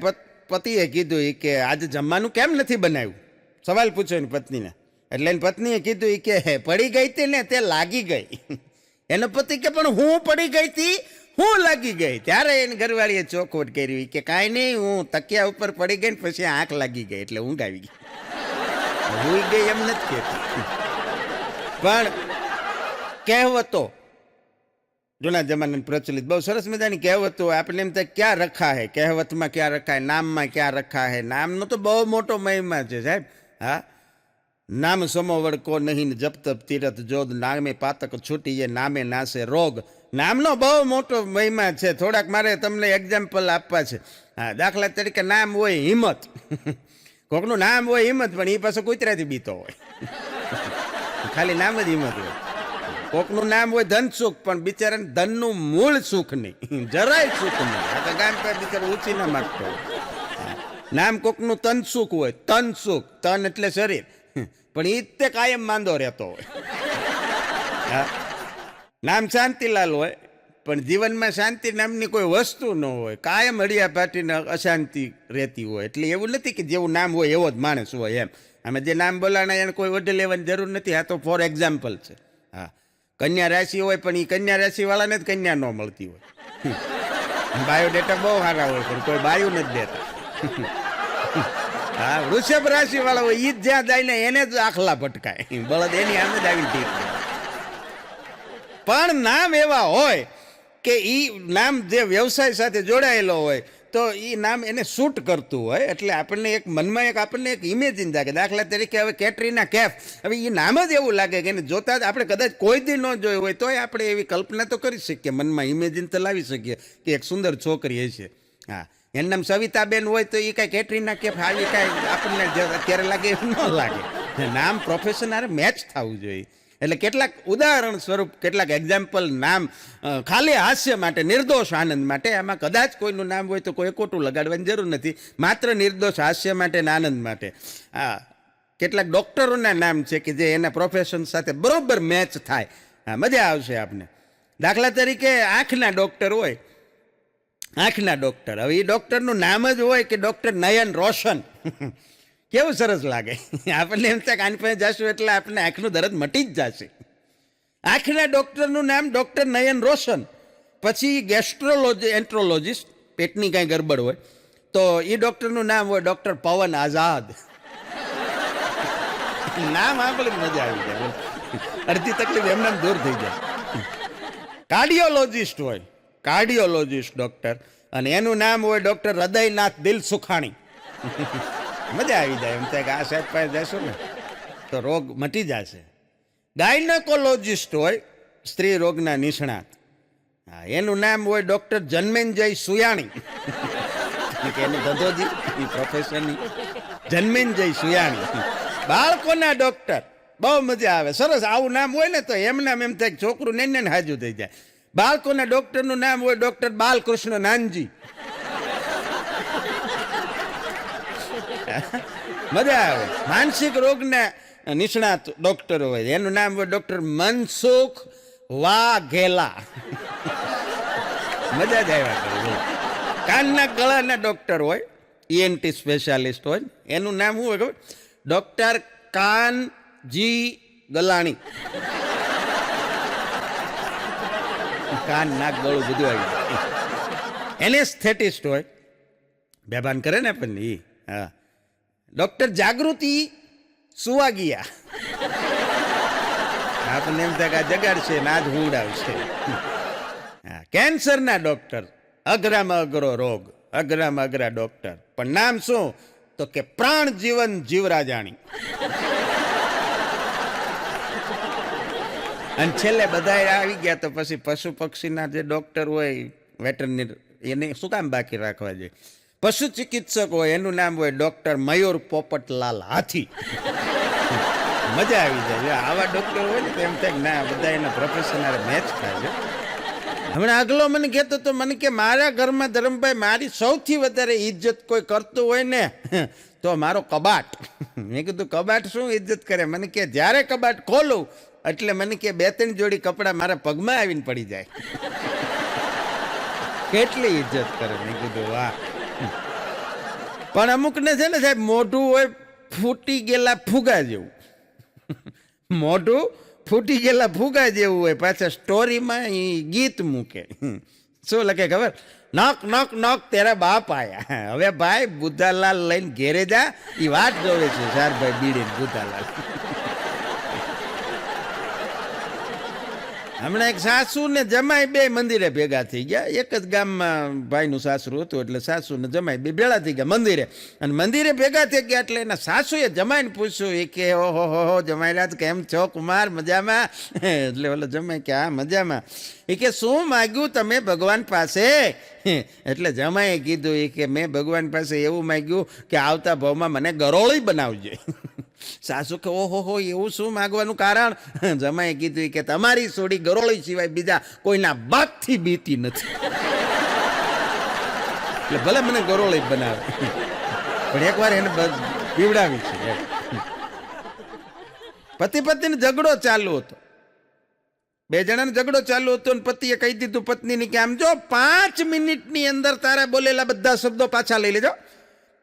પતિએ કીધું કે આજે જમવાનું કેમ નથી બનાવ્યું, સવાલ પૂછ્યો એની પત્નીને. એટલે એની પત્નીએ કીધું કે પડી ગઈ હતી ને તે લાગી ગઈ. એનો પતિ કે પણ હું પડી ગઈ હતી, હું લાગી ગઈ. ત્યારે એની ઘરવાળીએ ચોખવટ કરી કે કાંઈ નહીં, હું તકિયા ઉપર પડી ગઈ ને પછી આંખ લાગી ગઈ એટલે ઊંઘ આવી ગઈ. હુઈ ગઈ એમ નથી કહેતી, પણ કહેવતો જૂના જમાનાની પ્રચલિત બહુ સરસ મજાની કહેવતો. આપણે એમ થાય ક્યાં રખા હે, કહેવતમાં ક્યાં રખાય, નામમાં ક્યાં રખા હે. નામનો તો બહુ મોટો મહિમા છે સાહેબ. હા, નામ સમો વડકો નહીં, જપ તપ તીરથ જોધ, નામે પાતક છૂટીએ, નામે નાશે રોગ. નામનો બહુ મોટો મહિમા છે. થોડાક મારે તમને એક્ઝામ્પલ આપવા છે. હા, દાખલા તરીકે નામ હોય હિંમત. કોકનું નામ હોય હિંમત, પણ એ પાછો કૂતરાથી બીતો હોય, ખાલી નામ જ હિંમત હોય. કોકનું નામ હોય ધનસુખ, પણ બિચારાને ધનનું મૂળ સુખ નહીં, જરાય સુખ નહીં. આ તો ગામ પર બિચારો ઊંચી ના માગતો હોય. નામ કોકનું તનસુખ હોય, તનસુખ, તન એટલે શરીર, પણ એ તે કાયમ માંદો રહેતો હોય. નામ શાંતિલાલ હોય, પણ જીવનમાં શાંતિ નામની કોઈ વસ્તુ ન હોય, કાયમ હળિયા પાટીને અશાંતિ રહેતી હોય. એટલે એવું નથી કે જેવું નામ હોય એવો જ માણસ હોય એમ. આમે જે નામ બોલાણા એને કોઈ વઢે લેવાની જરૂર નથી. આ તો ફોર એક્ઝામ્પલ છે. હા, કન્યા રાશિ હોય, પણ એ કન્યા રાશિવાળાને જ કન્યા ન મળતી હોય. બાયોડેટા બહુ સારા હોય, પણ કોઈ બાયું નથી દેતા. હા, વૃષભ રાશિ વાળા હોય ઈ જ જ્યાં જાય ને એને જ આખલા ભટકાય, બળદ એની આમ જ આવીને ઠીક. પણ નામ એવા હોય કે ઈ નામ જે વ્યવસાય સાથે જોડાયેલો હોય તો એ નામ એને શૂટ કરતું હોય. એટલે આપણને એક મનમાં આપણને એક ઇમેજિન જાગે. દાખલા તરીકે હવે કેટરીના કેફ, હવે એ નામ જ એવું લાગે કે એને જોતા જ આપણે કદાચ કોઈ દી ન જોયું હોય તોય આપણે એવી કલ્પના તો કરી શકીએ, મનમાં ઇમેજિન તો લાવી શકીએ કે એક સુંદર છોકરી હશે. હા, એનું નામ સવિતાબેન હોય તો એ કાંઈ કેટરીના કેફ આવી કાંઈ આપણને અત્યારે લાગે એવું ન લાગે. નામ પ્રોફેશન હારે મેચ થવું જોઈએ. એટલે કેટલાક ઉદાહરણ સ્વરૂપ, કેટલાક એક્ઝામ્પલ નામ ખાલી હાસ્ય માટે, નિર્દોષ આનંદ માટે. આમાં કદાચ કોઈનું નામ હોય તો કોઈ ખોટું લગાડવાની જરૂર નથી, માત્ર નિર્દોષ હાસ્ય માટે ને આનંદ માટે. હા, કેટલાક ડૉક્ટરોના નામ છે કે જે એના પ્રોફેશન સાથે બરોબર મેચ થાય. હા, મજા આવશે આપને. દાખલા તરીકે આંખના ડૉક્ટર હોય, આંખના ડૉક્ટર. હવે એ ડૉક્ટરનું નામ જ હોય કે ડૉક્ટર નયન રોશન. કેવું સરસ લાગે. આપણને એમ થાય કે આની પાસે જશું એટલે આપણને આંખનું દર્દ મટી જ જશે. આંખના ડૉક્ટરનું નામ ડૉક્ટર નયન રોશન. પછી એન્ટ્રોલોજિસ્ટ, પેટની કાંઈ ગરબડ હોય તો એ ડૉક્ટરનું નામ હોય ડૉક્ટર પવન આઝાદ. નામ આપણે મજા આવી જાય, અડધી તકલીફ એમને દૂર થઈ જાય. કાર્ડિયોલોજિસ્ટ હોય, કાર્ડિયોલોજિસ્ટ ડોક્ટર, અને એનું નામ હોય ડોક્ટર હૃદયનાથ દિલ સુખાણી. મજા આવી જાય એમ થાય કે આ સાહેબ પાસે જશો ને તો રોગ મટી જશે. ગાયનેકોલોજિસ્ટ હોય, સ્ત્રી રોગના નિષ્ણાત, હા, એનું નામ હોય ડોક્ટર જન્મેન્જય સુયાણી. એનું ધંધોજી એ પ્રોફેશનની જન્મેન્જય સુયાણી. બાળકોના ડોક્ટર, બહુ મજા આવે, સરસ. આવું નામ હોય ને તો એમનામ એમ થાય છોકરું ને હાજુ થઈ જાય. બાળકોના ડોક્ટરનું નામ હોય ડોક્ટર બાલકૃષ્ણ નાનજી. મજા આવે. માનસિક રોગના નિષ્ણાત ડોક્ટર હોય, એનું નામ હોય ડોક્ટર મનસુખ વાઘેલા. મજા જ આવ્યા કરે. કાનના ગળાના ડોક્ટર હોય, ઈએનટી સ્પેશિયાલિસ્ટ હોય, એનું નામ શું હોય ખબર? ડોક્ટર કાનજી ગલાણી. કાન નાક ગળું બધું આવી જાય. એનેસ્થેટિસ્ટ હોય, બેભાન કરે ને આપણને એ, હા, ડોક્ટર જાગૃતિ સુવાગિયા. આપણને એમ થાય કે આ જગાડશે ને આજ હું ઉડાવશે. હા, કેન્સરના ડોક્ટર, અઘરામાં અઘરો રોગ, અઘરામાં અઘરા ડોક્ટર, પણ નામ શું? તો કે પ્રાણ જીવન જીવરાજાણી. અને છેલ્લે બધા આવી ગયા તો પછી પશુ પક્ષીના જે ડોક્ટર હોય, વેટરનરી, એને શું કામ બાકી રાખવા જોઈએ? પશુ ચિકિત્સક હોય, એનું નામ હોય ડોક્ટર મયુર પોપટલાલ હાથી. મજા આવી જાય. આવા ડોક્ટર હોય ને તો એમ થાય ના, બધા એના પ્રોફેશન મેચ થાય છે. હમણાં આગલો મને કહેતો તો, મને કે મારા ઘરમાં ધરમભાઈ મારી સૌથી વધારે ઇજ્જત કોઈ કરતું હોય ને તો મારો કબાટ. મેં કીધું કબાટ શું ઇજ્જત કરે? મને કે જ્યારે કબાટ ખોલું એટલે મને કે 2-3 જોડી કપડાં મારા પગમાં આવીને પડી જાય. કેટલી ઇજ્જત કરે. મેં કીધું વાહ. પણ અમુકને છે ને સાહેબ મોઢું હોય ફૂટી ગયેલા ફુગા જેવું. મોઢું ફૂટી ગયેલા ફુગા જેવું હોય. પાછા સ્ટોરીમાં એ ગીત મૂકે. શું લખે ખબર? નોક નોક નોક તેરા બાપ આયા. હવે ભાઈ બુદ્ધાલાલ લઈને ઘેરે જા, એ વાત જોવે છે સારભાઈ બીડીને બુદ્ધાલાલ. હમણાં એક સાસુ ને જમાઈ બે મંદિરે ભેગા થઈ ગયા. એક જ ગામમાં ભાઈનું સાસરું હતું, એટલે સાસુ ને જમાઈ બે ભેળા થઈ ગયા મંદિરે. અને મંદિરે ભેગા થઈ ગયા એટલે એના સાસુએ જમાઈને પૂછ્યું, એ કે ઓહો હો જમાઈરાજ કેમ છો કુમાર, મજામાં? એટલે ઓલો જમાઈ કે હા મજામાં. એ કે શું માગ્યું તમે ભગવાન પાસે? એટલે જમાઈએ કીધું, એ કે મેં ભગવાન પાસે એવું માગ્યું કે આવતા ભાવમાં મને ગરોળી બનાવજે. સાસુ કે ઓહો હો એવું શું માગવાનું કારણ? જમાઈએ કીધું કે તમારી સોડી ગરોળી સિવાય બીજા કોઈના બાપથી બીતી નથી, એટલે ભલે મને ગરોળી બનાવે પણ એકવાર એને પીવડાવી છે. પતિ પત્નીનો ઝઘડો ચાલુ હતો, 2 જણાનો ઝઘડો ચાલુ હતો અને પતિએ કહી દીધું પત્નીને કે આમ જો 5 મિનિટની અંદર તારા બોલેલા બધા શબ્દો પાછા લઈ લેજો,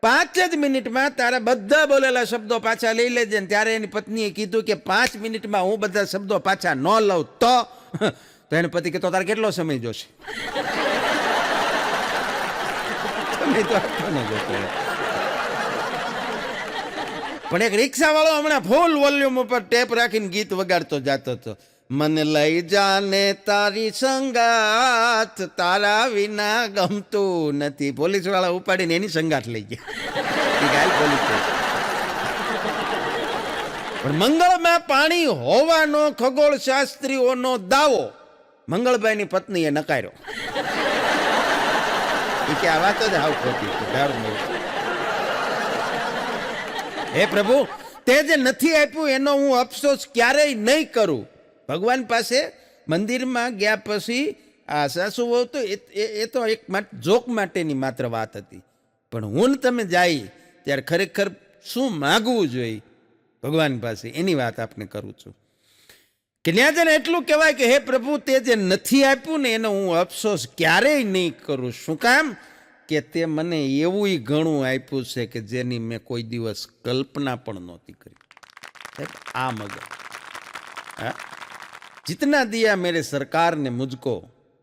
5 જ મિનિટમાં તારા બધા બોલેલા શબ્દો પાછા લઈ લેજે. ત્યારે એની પત્નીએ કીધું કે 5 મિનિટમાં હું બધા શબ્દો પાછા ન લઉં તો એને પતિ કે તો તારે કેટલો સમય જોશે? પણ એક રિક્ષાવાળો હમણાં ફૂલ વોલ્યુમ ઉપર ટેપ રાખીને ગીત વગાડતો જતો હતો. મને લઈ જાને તારી સંગાત, તારા વિના ગમતું નથી. પોલીસ વાળા ઉપાડીને એની સંગાત લઈ ગયા. પણ મંગળમાં પાણી હોવાનો ખગોળ શાસ્ત્રીઓનો દાવો મંગળભાઈની પત્નીએ નકાર્યો. એ કે આ વાત જ હાવ ખોટી છે. હે પ્રભુ, તે જે નથી આપ્યું એનો હું અફસોસ ક્યારેય નહીં કરું. ભગવાન પાસે મંદિરમાં ગયા પછી આ સાસુ વહુ તો એ તો એક જોક માટેની માત્ર વાત હતી. પણ હું ને તમે જાય ત્યારે ખરેખર શું માગવું જોઈએ ભગવાન પાસે એની વાત આપણે કરું છું. કે ત્યાં જઈને એટલું કહેવાય કે હે પ્રભુ, તે જે નથી આપ્યું ને એનો હું અફસોસ ક્યારેય નહીં કરું. શું કામ? કે તે મને એવું ઘણું આપ્યું છે કે જેની મેં કોઈ દિવસ કલ્પના પણ નહોતી કરી. આ મગજ હા, जितना दिया मेरे सरकार ने मुझको,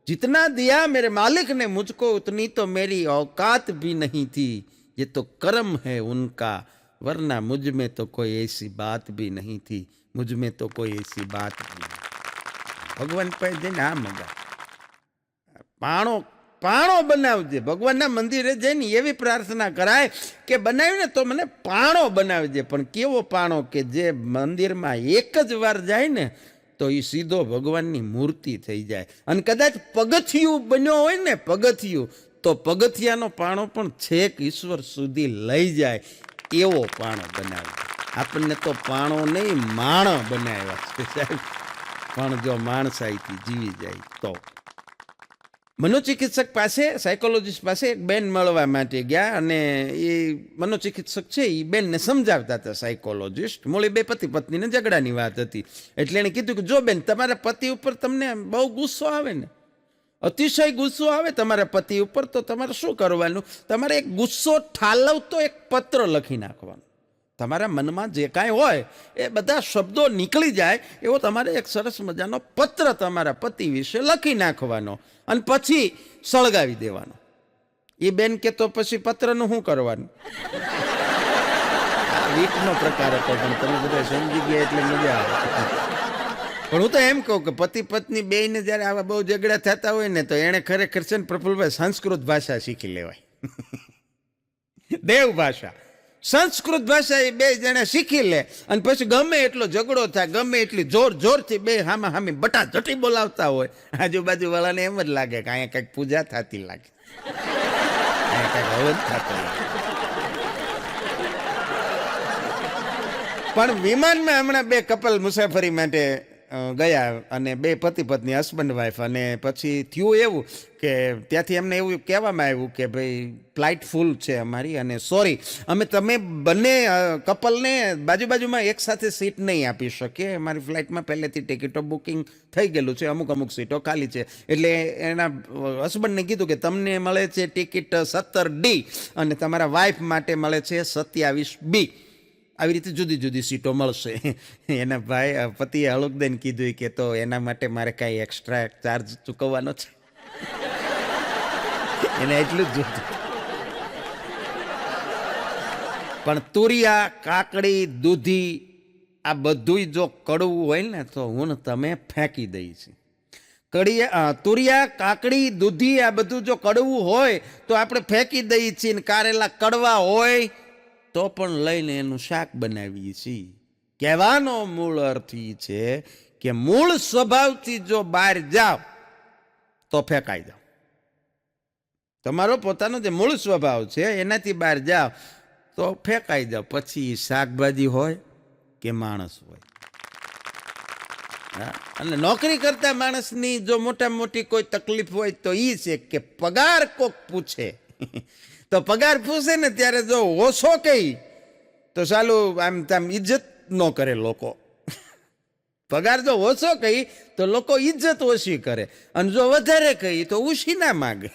जितना दिया मेरे मालिक ने मुझको, उतनी तो मेरी औकात भी नहीं थी. ये तो कर्म है उनका, वरना मुझ में तो कोई ऐसी बात भी नहीं थी, मुझ में तो कोई ऐसी बात भी नहीं. ભગવાન પાસે જઈને આ મગા પાણો પાણો બનાવજે. ભગવાનના મંદિરે જઈને એવી પ્રાર્થના કરાય કે બનાવીને તો મને પાણો બનાવજે. પણ કેવો પાણો કે જે મંદિરમાં એક જ વાર જાય ને તો એ સીધો ભગવાનની મૂર્તિ થઈ જાય. અને કદાચ પગથિયું બન્યો હોય ને પગથિયું, તો પગથિયાનો પાણો પણ છેક ઈશ્વર સુધી લઈ જાય એવો પાણો બનાવે. આપણને તો પાણો નહીં માણો બનાવ્યા છે સાહેબ. પણ જો માણસાઈથી જીવી જાય તો. મનોચિકિત્સક પાસે, સાયકોલોજીસ્ટ પાસે એક બેન મળવા માટે ગયા અને એ મનોચિકિત્સક છે એ બેનને સમજાવતા હતા સાયકોલોજીસ્ટ. મૂળી બે પતિ પત્નીને ઝઘડાની વાત હતી. એટલે એણે કીધું કે જો બેન, તમારા પતિ ઉપર તમને બહુ ગુસ્સો આવે ને, અતિશય ગુસ્સો આવે તમારા પતિ ઉપર, તો તમારે શું કરવાનું? તમારે એક ગુસ્સો ઠાલવતો એક પત્ર લખી નાખવાનો. તમારા મનમાં જે કાંઈ હોય એ બધા શબ્દો નીકળી જાય એવો તમારે એક સરસ મજાનો પત્ર તમારા પતિ વિશે લખી નાખવાનો અને પછી સળગાવી દેવાનો. એ બેન કે તો પછી પત્રનું શું કરવાનું? વીટનો પ્રકાર હતો પણ તમે બધા સમજી ગયા એટલે મજા આવે. પણ હું તો એમ કહું કે પતિ પત્ની બેયને જ્યારે આવા બહુ ઝઘડા થતા હોય ને તો એણે ખરેખર છે ને પ્રફુલભાઈ સંસ્કૃત ભાષા શીખી લેવાય. દેવ ભાષા, સંસ્કૃત ભાષા એ બે જણા શીખી લે અને પછી ગમે એટલો ઝઘડો થાય, ગમે એટલી જોર જોરથી બે હામા હામી બટાઝટી બોલાવતા હોય, આજુબાજુ વાળાને એમ જ લાગે કે અહીંયા કંઈક પૂજા થતી લાગે, અહીંયા કંઈક હવન થતો લાગે. પણ વિમાનમાં હમણાં બે કપલ મુસાફરી માટે ગયા અને બે પતિ પત્ની, હસબન્ડ વાઈફ, અને પછી થયું એવું કે ત્યાંથી એમને એવું કહેવામાં આવ્યું કે ભાઈ ફ્લાઇટ ફૂલ છે અમારી અને સોરી, અમે તમે બંને કપલને બાજુમાં એક સાથે સીટ નહીં આપી શકીએ. અમારી ફ્લાઇટમાં પહેલેથી ટિકિટો બુકિંગ થઈ ગયેલું છે, અમુક સીટો ખાલી છે. એટલે એના હસબન્ડને કીધું કે તમને મળે છે ટિકિટ 17D અને તમારા વાઈફ માટે મળે છે 27B. આવી રીતે જુદી જુદી સીટો મળશે. એના ભાઈ પતિએ હળુક દઈને કીધું કે તો એના માટે મારે કાંઈ એક્સ્ટ્રા ચાર્જ ચૂકવવાનો છે? એને એટલું જ જોતું. પણ તુરિયા, કાકડી, દૂધી આ બધું જો કડવું હોય ને તો હું તમે ફેંકી દઈ છે. તુરિયા, કાકડી, દૂધી આ બધું જો કડવું હોય તો આપણે ફેંકી દઈએ છીએ. કારેલા કડવા હોય તો પણ લઈને એનું શાક બનાવીએ છીએ. કહેવાનો મૂળ અર્થ એ છે કે મૂળ સ્વભાવથી જો બહાર જાઓ તો ફેંકાઈ જાઓ. તમારો પોતાનો જે મૂળ સ્વભાવ છે એનાથી બહાર જાઓ તો ફેંકાઈ જાઓ. પછી શાકભાજી હોય કે માણસ હોય. અને નોકરી કરતા માણસની જો મોટામાં મોટી કોઈ તકલીફ હોય તો એ છે કે પગાર કોક પૂછે તો પગાર પૂછે ને ત્યારે જો ઓછો કહી તો ચાલું આમ ઇજ્જત ન કરે લોકો. પગાર જો ઓછો કહી તો લોકો ઇજ્જત ઓછી કરે અને જો વધારે કહી તો ઉછી ના માગે.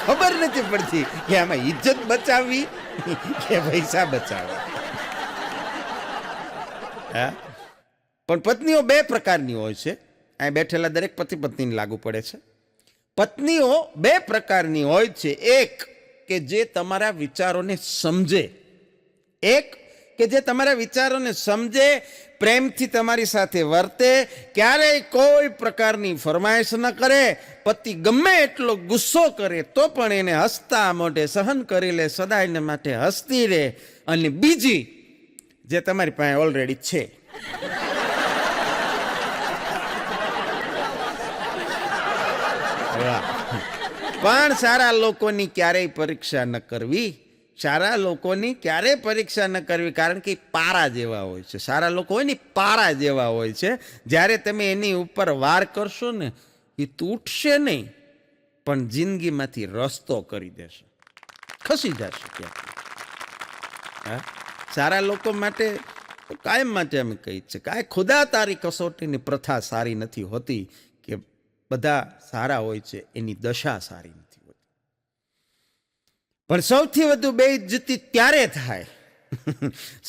ખબર નથી પડતી કે આમાં ઇજ્જત બચાવવી કે પૈસા બચાવવા. હા, પણ પત્નીઓ બે પ્રકારની હોય છે. અહીં બેઠેલા દરેક પતિ પત્નીને લાગુ પડે છે. પત્નીઓ બે પ્રકારની હોય છે. એક કે જે તમારા વિચારોને સમજે, એક કે જે તમારા વિચારોને સમજે, પ્રેમથી તમારી સાથે વર્તે, ક્યારેય કોઈ પ્રકારની ફરમાઈશ ન કરે. પતિ ગમે એટલો ગુસ્સો કરે તો પણ એને હસતા મોઢે સહન કરી લે, સદાયને માટે હસતી રહે. અને બીજી જે તમારી પાસે ઓલરેડી છે. પણ સારા લોકોની ક્યારેય પરીક્ષા ન કરવી. સારા લોકોની ક્યારેય પરીક્ષા ન કરવી, કારણ કે પારા જેવા હોય છે. સારા લોકો હોય ને પારા જેવા હોય છે. જ્યારે તમે એની ઉપર વાર કરશો ને એ તૂટશે નહીં પણ જિંદગીમાંથી રસ્તો કરી દેશે, ખસી જશે ક્યાં. સારા લોકો માટે કાયમ માટે અમે કહીએ છીએ કે ખુદા તારી કસોટીની પ્રથા સારી નથી હોતી, કે બધા સારા હોય છે એની દશા સારી નથી હોતી. પણ સૌથી વધુ બેઇજ્જતી ત્યારે થાય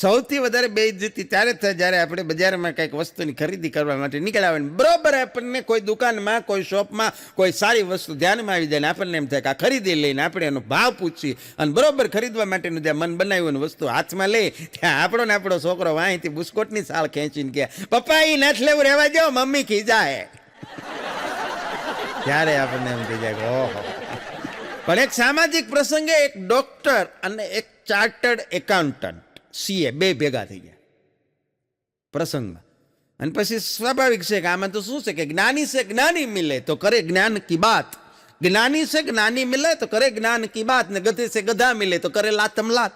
સૌથી વધારે બેઇજ્જતી ત્યારે થાય જ્યારે આપણે બજારમાં કંઈક વસ્તુની ખરીદી કરવા માટે નીકળ્યા હોય ને બરોબર આપણને કોઈ દુકાનમાં કોઈ શોપમાં કોઈ સારી વસ્તુ ધ્યાનમાં આવી જાય ને આપણને એમ થાય કે આ ખરીદી લઈને આપણે એનો ભાવ પૂછીએ અને બરોબર ખરીદવા માટેનું જ્યાં મન બનાવ્યું વસ્તુ હાથમાં લે ત્યાં આપણો ને આપણો છોકરો વાંહીથી બુસ્કોટની સાલ ખેંચીને કે પપ્પા એ નથી લેવું રહેવા જાઓ મમ્મી ખીજાય. ત્યારે આપણને એમ થઈ જાય કે ઓહો. પણ એક સામાજિક પ્રસંગે એક ડોક્ટર અને એક ચાર્ટર્ડ એકાઉન્ટન્ટ CA બે ભેગા થઈ ગયા પ્રસંગમાં. અને પછી સ્વાભાવિક છે કે આમાં તો શું છે કે જ્ઞાની સે જ્ઞાની મિલે તો કરે જ્ઞાન કી બાત, જ્ઞાની સે જ્ઞાની મિલે તો કરે જ્ઞાન કી બાત, ને ગધે સે ગધા મિલે તો કરે લાતમ લાત.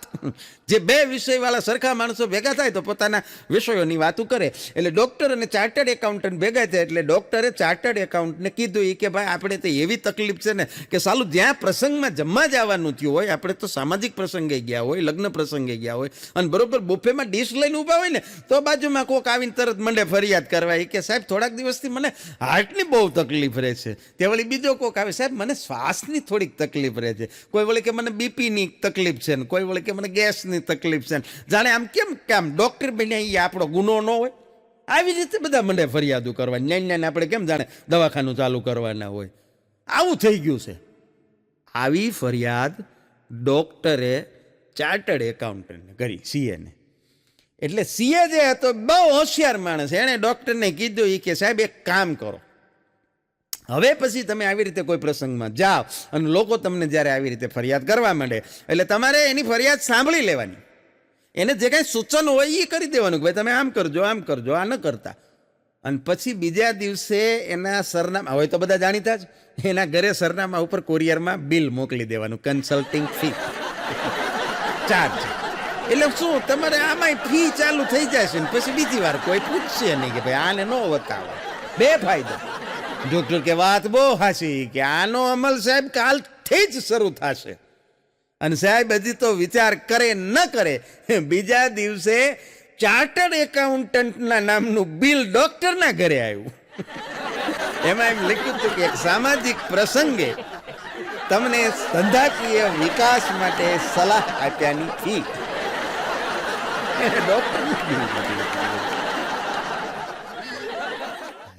જે બે વિષયવાળા સરખા માણસો ભેગા થાય તો પોતાના વિષયોની વાતો કરે. એટલે ડોક્ટર અને ચાર્ટર્ડ એકાઉન્ટન્ટ ભેગા થયા એટલે ડોક્ટરે ચાર્ટર્ડ એકાઉન્ટને કીધું કે ભાઈ આપણે તો એવી તકલીફ છે ને કે સાલું જ્યાં પ્રસંગમાં જમવા જવાનું થયું હોય, આપણે તો સામાજિક પ્રસંગે ગયા હોય, લગ્ન પ્રસંગે ગયા હોય અને બરોબર બુફેમાં ડીશ લઈને ઊભા હોય ને તો બાજુમાં કોક આવીને તરત મંડે ફરિયાદ કરવા કે સાહેબ થોડાક દિવસથી મને હાર્ટની બહુ તકલીફ રહે છે. તે વળી બીજો કોક આવે સાહેબ મને શ્વાસની થોડીક તકલીફ રહે છે, કોઈ વળી કે મને બીપીની તકલીફ છે ને કોઈ વળી કે મને ગેસની તકલીફ છે. જાણે આમ કેમ ડોક્ટર બન્યા એ આપણો ગુનો ન હોય. આવી રીતે બધા મંડે ફરિયાદો કરવા ન્યાને આપણે કેમ જાણે દવાખાનું ચાલુ કરવાના હોય. આવું થઈ ગયું છે. આવી ફરિયાદ ડોક્ટરે ચાર્ટર્ડ એકાઉન્ટન્ટને કરી CA ને. એટલે CA જે હતો બહુ હોશિયાર માણસ, એણે ડોક્ટરને કીધું કે સાહેબ એક કામ કરો, હવે પછી તમે આવી રીતે કોઈ પ્રસંગમાં જાઓ અને લોકો તમને જ્યારે આવી રીતે ફરિયાદ કરવા માંડે એટલે તમારે એની ફરિયાદ સાંભળી લેવાની, એને જે કાંઈ સૂચન હોય એ કરી દેવાનું કે ભાઈ તમે આમ કરજો આ ન કરતા. અને પછી બીજા દિવસે એના સરનામા હોય તો બધા જાણીતા જ, એના ઘરે સરનામા ઉપર કોરિયરમાં બિલ મોકલી દેવાનું, કન્સલ્ટિંગ ફી ચાર્જ. એટલે શું તમારે આમાં ફી ચાલુ થઈ જશે ને પછી બીજી વાર કોઈ પૂછશે નહીં કે ભાઈ આને ન બતાવો. બે ફાયદા. ડોક્ટર કે વાત બહુ હાચી કે આનો અમલ સાહેબ કાલથી જ શરૂ થશે. અને સાહેબ હજી તો વિચાર કરે ન કરે બીજા દિવસે ચાર્ટર્ડ એકાઉન્ટન્ટના નામનું બિલ ડોક્ટરના ઘરે આવ્યું. એમાં એમ લખ્યું હતું કે એક સામાજિક પ્રસંગે તમને ધંધાકીય વિકાસ માટે સલાહ આપ્યાની ફી. ડોક્ટર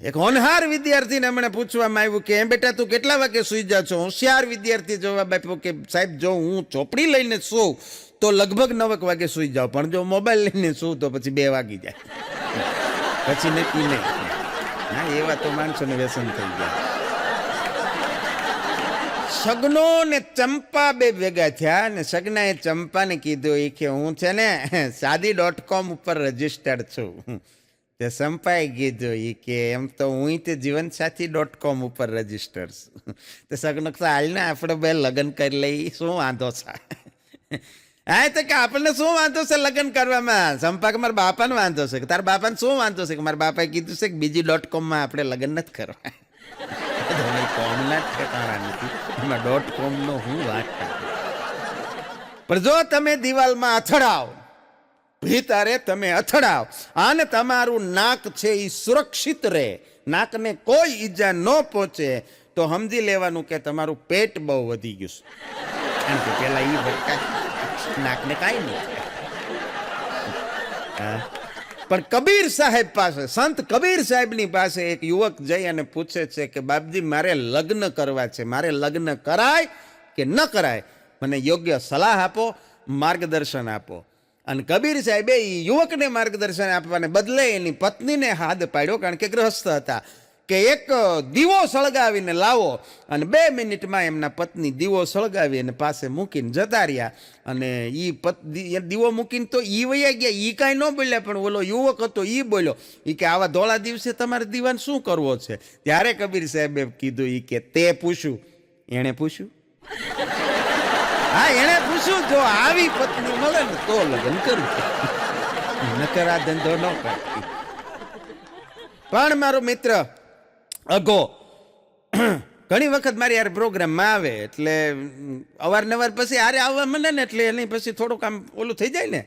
એક હોનહાર વિદ્યાર્થીને હમણાં પૂછવામાં આવ્યું કે બેટા તું કેટલા વાગે સૂઈ જા છો? હોશિયાર વિદ્યાર્થી જવાબ આપ્યો કે સાહેબ જો હું ચોપડી લઈને સૂઉં તો લગભગ 9 વાગે સૂઈ જાઉં, પણ જો મોબાઈલ લઈને સૂઉં તો પછી 2 વાગી જાય, પછી નક્કી નહીં. હા એવા તો માણસોને વ્યસન થઈ ગયા. સગનો ને ચંપા બે ભેગા થયા ને સગનાએ ચંપાને કીધું કે હું છે ને શાદી.com ઉપર રજીસ્ટર્ડ છું. તે સંપાએ કીધું કે એમ તો હું તે જીવનસાથી.com ઉપર રજીસ્ટર છું. તે સગનો હાલને આપણે બે લગ્ન કરી લઈ, શું વાંધો છે? હા તો કે આપણને શું વાંધો છે લગ્ન કરવામાં? સંપા કે મારા બાપાને વાંધો છે. કે તારા બાપાને શું વાંધો છે? કે મારા બાપાએ કીધું છે કે બીજી .com આપણે લગ્ન નથી કરવા. કોમના ઠેકાણા નથી, એમાં .com નો હું વાત. પણ જો તમે દિવાલમાં અથડાવ, ભીતરે તમે અથડાવ અને તમારું નાક છે એ સુરક્ષિત રહે, નાકને કોઈ ઈજા ન પહોંચે, તો સમજી લેવાનું કે તમારું પેટ બહુ વધી ગયું છે. કારણ કે પેલા એ ભટકાય નાકને કાંઈ નહીં. પણ કબીર સાહેબ પાસે, સંત કબીર સાહેબની પાસે એક યુવક જઈ અને પૂછે છે કે બાપજી મારે લગ્ન કરવા છે, મારે લગ્ન કરાય કે ન કરાય, મને યોગ્ય સલાહ આપો, માર્ગદર્શન આપો. અને કબીર સાહેબે એ યુવકને માર્ગદર્શન આપવાને બદલે એની પત્નીને હાથ પાડ્યો, કારણ કે ગ્રસ્ત હતા, કે એક દીવો સળગાવીને લાવો. અને 2 મિનિટમાં એમના પત્ની દીવો સળગાવી અને પાસે મૂકીને જતા રહ્યા. અને એ દીવો મૂકીને તો એ વયા ગયા, એ કાંઈ ન બોલ્યા, પણ ઓલો યુવક હતો એ બોલ્યો કે આવા ધોળા દિવસે તમારે દીવાને શું કરવો છે? ત્યારે કબીર સાહેબે કીધું કે તે પૂછ્યું. એણે પૂછ્યું? હા એણે પૂછ્યું, જો આવી પત્ની મળે ને તો લગ્ન કરવું, નકર આ ધંધો ન કરતી. પણ મારો મિત્ર અઘો ઘણી વખત મારી યાર પ્રોગ્રામમાં આવે એટલે અવારનવાર પછી હારે આવવા મને ને એટલે એની પછી થોડુંક આમ ઓલું થઈ જાય ને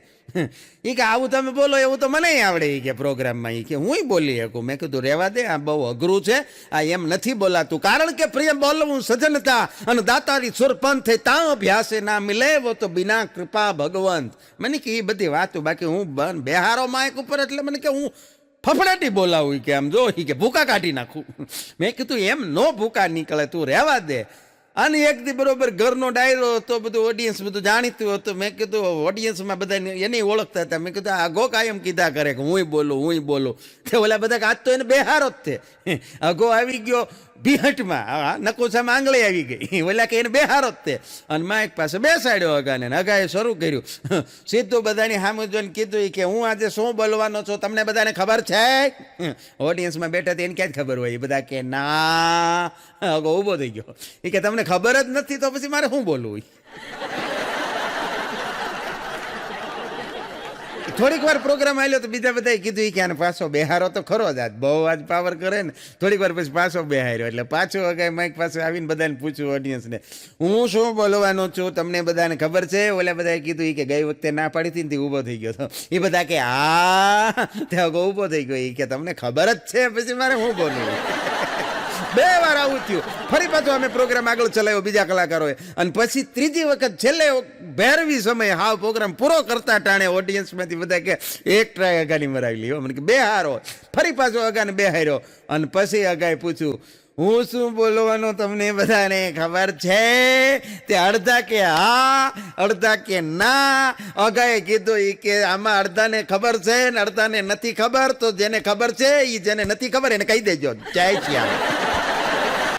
એ કે આવું તમે બોલો એવું તો મને આવડે એ કે પ્રોગ્રામમાં એ કે હું બોલી શકું. મેં કીધું રહેવા દે, આ બહુ અઘરું છે, આ એમ નથી બોલાતું. કારણ કે પ્રિય બોલવું સજનતા અને દાતારી સુરપંથ થઈ તાં અભ્યાસે ના મિલે વો તો બિના કૃપા ભગવંત. મને કે એ બધી વાતો બાકી હું બેહારો માઇક ઉપર એટલે મને કે હું ફફડાટી બોલાવું કે આમ જો કે ભૂકા કાઢી નાખું. મેં કીધું એમ નો ભૂકા નીકળે, તું રહેવા દે. અને એક દી બરોબર ઘરનો ડાયરો હતો, બધું ઓડિયન્સ બધું જાણીતું હતું. મેં કીધું ઓડિયન્સમાં બધા એને ઓળખતા હતા. મેં કીધું અઘો કાયમ કીધા કરે કે હું બોલું તે ઓલા બધા આજ તો એને બેહારો જ તે. અઘો આવી ગયો બિહટમાં, નકોસામાં આંગળી આવી ગઈ, ઓલા કે એને બેહારો જ તે. અને માઇક પાસે બેસાડ્યો અગાને, અગાએ શરૂ કર્યું. સીધું બધાની સામે જોઈને કીધું કે હું આજે શું બોલવાનો છું તમને બધાને ખબર છે? ઓડિયન્સમાં બેઠા હતા એને ક્યાં જ ખબર હોય? એ બધા કે ના. અગો ઊભો થઈ ગયો એ કે તમને ખબર જ નથી તો પછી મારે શું બોલવું? થોડીક વાર પ્રોગ્રામ આવ્યો તો બીજા બધાએ કીધું કે આને પાછો બેહારો તો ખરો જ, આજ બહુ આજ પાવર કરે ને. થોડીક વાર પછી પાછો બેહાર્યો એટલે પાછો અગાય માઇક પાસે આવીને બધાને પૂછ્યું ઓડિયન્સને હું શું બોલવાનો છું તમને બધાને ખબર છે? ઓલા બધાએ કીધું કે ગઈ વખતે ના પાડી હતી ને ઊભો થઈ ગયો હતો. એ બધા કે હા ત્યાં ઊભો થઈ ગયો એ કે તમને ખબર જ છે પછી મારે શું બોલવું? 2 વાર આવું થયું. ફરી પાછો અમે પ્રોગ્રામ આગળ ચલાવ્યો બીજા કલાકારોએ. અને પછી ત્રીજી વખત છેલ્લે ભેરવી સમયે હાવ પ્રોગ્રામ પૂરો કરતા ટાણે ઓડિયન્સમાંથી બધા કે એક ટ્રાય અગાની મરાવી લ્યો. મને કે બેહારો. ફરી પાછો અગાને બેહાર્યો અને પછી અગાએ પૂછ્યું હું શું બોલવાનો તમને બધાને ખબર છે? તે અડધા કે હા, અડધા કે ના. અગાએ કીધું કે આમાં અડધાને ખબર છે ને અડધાને નથી ખબર. તો જેને ખબર છે એ જેને નથી ખબર એને કહી દેજો. જય શ્રી રામ.